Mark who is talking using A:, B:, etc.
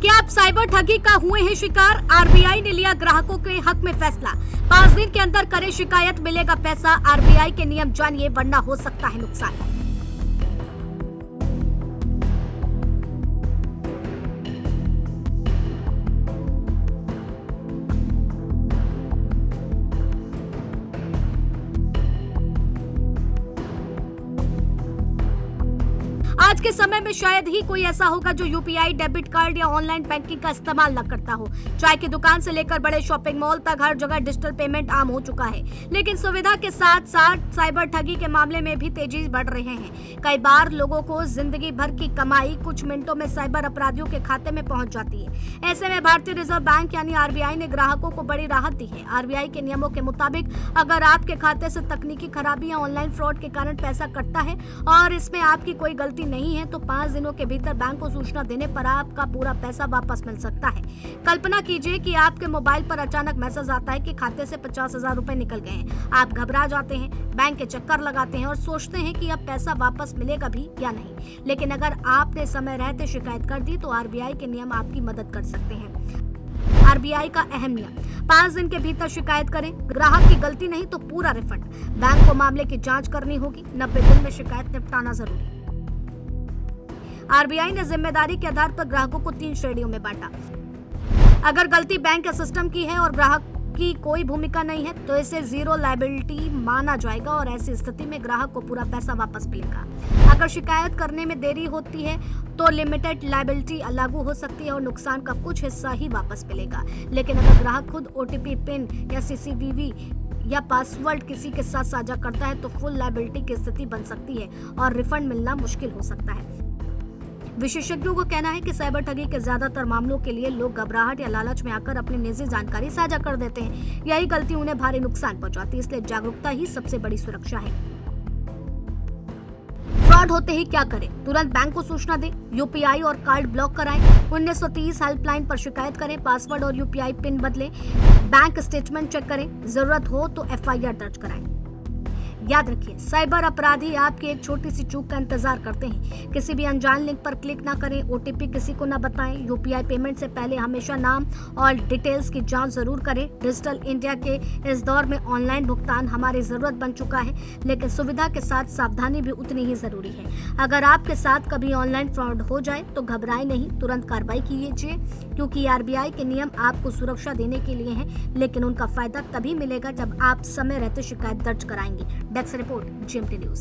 A: क्या आप साइबर ठगी का हुए हैं शिकार? आरबीआई ने लिया ग्राहकों के हक में फैसला। 5 दिन के अंदर करें शिकायत, मिलेगा पैसा। आरबीआई के नियम जानिए, वरना हो सकता है नुकसान। आज के समय में शायद ही कोई ऐसा होगा जो यूपीआई, डेबिट कार्ड या ऑनलाइन बैंकिंग का इस्तेमाल न करता हो। चाय की दुकान से लेकर बड़े शॉपिंग मॉल तक हर जगह डिजिटल पेमेंट आम हो चुका है। लेकिन सुविधा के साथ साथ साइबर ठगी के मामले में भी तेजी बढ़ रहे हैं। कई बार लोगों को जिंदगी भर की कमाई कुछ मिनटों में साइबर अपराधियों के खाते में पहुंच जाती है। ऐसे में भारतीय रिजर्व बैंक यानी आरबीआई ने ग्राहकों को बड़ी राहत दी है। आरबीआई के नियमों के मुताबिक अगर आपके खाते से तकनीकी खराबी या ऑनलाइन फ्रॉड के कारण पैसा कटता है और इसमें आपकी कोई गलती नहीं है तो 5 दिनों के भीतर बैंक को सूचना देने पर आपका पूरा पैसा वापस मिल सकता है। कल्पना कीजिए कि आपके मोबाइल पर अचानक मैसेज आता है कि खाते से 50,000 रुपए निकल गए हैं। आप घबरा जाते हैं, बैंक के चक्कर लगाते हैं और सोचते हैं कि अब पैसा वापस मिलेगा भी या नहीं। लेकिन अगर आपने समय रहते शिकायत कर दी तो आरबीआई के नियम आपकी मदद कर सकते हैं। आरबीआई का अहम नियम, 5 दिन के भीतर शिकायत करें। ग्राहक की गलती नहीं तो पूरा रिफंड। बैंक को मामले की जांच करनी होगी। 90 दिन में शिकायत निपटाना जरूरी। आरबीआई ने जिम्मेदारी के आधार पर ग्राहकों को 3 श्रेणियों में बांटा। अगर गलती बैंक या सिस्टम की है और ग्राहक की कोई भूमिका नहीं है तो इसे जीरो लायबिलिटी माना जाएगा और ऐसी स्थिति में ग्राहक को पूरा पैसा वापस मिलेगा। अगर शिकायत करने में देरी होती है तो लिमिटेड लायबिलिटी लागू हो सकती है और नुकसान का कुछ हिस्सा ही वापस मिलेगा। लेकिन अगर ग्राहक खुद ओटीपी, पिन या सीसीवीवी या पासवर्ड किसी के साथ साझा करता है तो फुल लायबिलिटी की स्थिति बन सकती है और रिफंड मिलना मुश्किल हो सकता है। विशेषज्ञों का कहना है कि साइबर ठगी के ज्यादातर मामलों के लिए लोग घबराहट या लालच में आकर अपनी निजी जानकारी साझा कर देते हैं। यही गलती उन्हें भारी नुकसान पहुंचाती है। इसलिए जागरूकता ही सबसे बड़ी सुरक्षा है। फ्रॉड होते ही क्या करें? तुरंत बैंक को सूचना दें, यूपीआई और कार्ड ब्लॉक कराएं, 1930 हेल्पलाइन पर शिकायत करें, पासवर्ड और यूपीआई पिन बदलें, बैंक स्टेटमेंट चेक करें, जरूरत हो तो एफआईआर दर्ज कराएं। याद रखिए, साइबर अपराधी आपकी एक छोटी सी चूक का इंतजार करते हैं। किसी भी अनजान लिंक पर क्लिक ना करें, ओटीपी किसी को ना बताएं, यूपीआई पेमेंट से पहले हमेशा नाम और डिटेल्स की जांच जरूर करें। डिजिटल इंडिया के इस दौर में ऑनलाइन भुगतान हमारी जरूरत बन चुका है, लेकिन सुविधा के साथ सावधानी भी उतनी ही जरूरी है। अगर आपके साथ कभी ऑनलाइन फ्रॉड हो जाए तो घबराएं नहीं, तुरंत कार्रवाई कीजिए, क्योंकि आरबीआई के नियम आपको सुरक्षा देने के लिए हैं, लेकिन उनका फायदा तभी मिलेगा जब आप समय रहते शिकायत दर्ज कराएंगे। Desk report, GMT news.